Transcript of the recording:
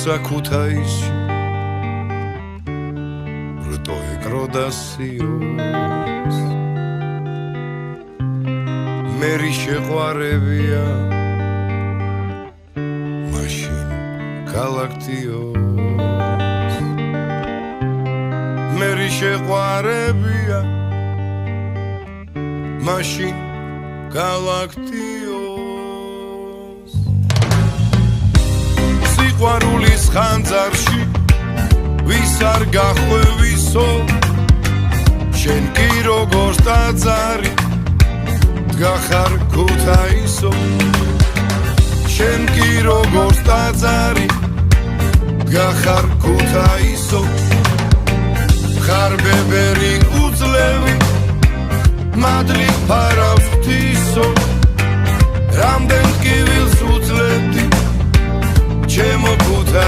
საკუთაისში რტო ეკროდასიოს მერი შეყვარებია მაშინ გალაქტიოს მერი შეყვარებია მაშინ გალაქტიოს სიყვარულის ხანძარში ვის არ გახვევისო შენ კი როგორც ტაძარი დგახარ ქუთაისო შენ კი როგორც ტაძარი დგახარ ქუთაისო ხარ ბებერი უძლევი მადლი ფარავს ღვთისო რამდენ ტკივილს უძლებდი ჩემო ქუთაისო